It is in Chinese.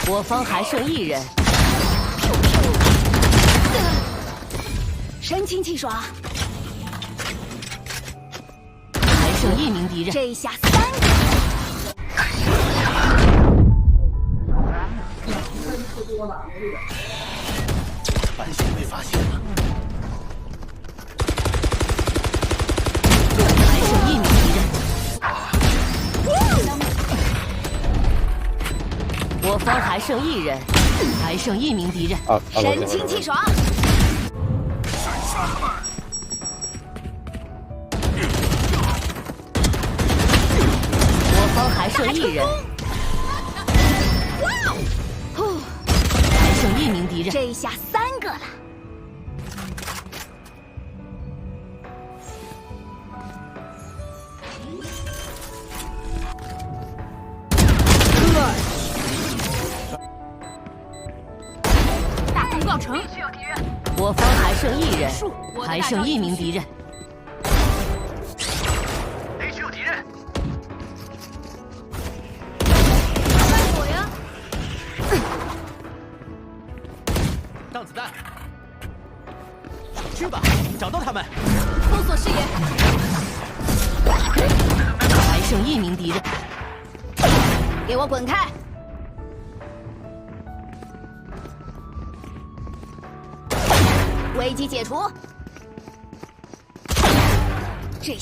我方还剩1人。神清气爽。还剩1名敌人。这一下3个。反血被发现了。还剩1名敌人。我方还剩1人，还剩1名敌人。神清气爽。我方还剩1人，还剩1名敌人。这一下3个了。大功告成。我方还剩1人，还剩1名敌人。雷区有敌人。我呀。上子弹。去吧，找到他们。封锁视野。还剩1名敌人。给我滚开！危机解除。这。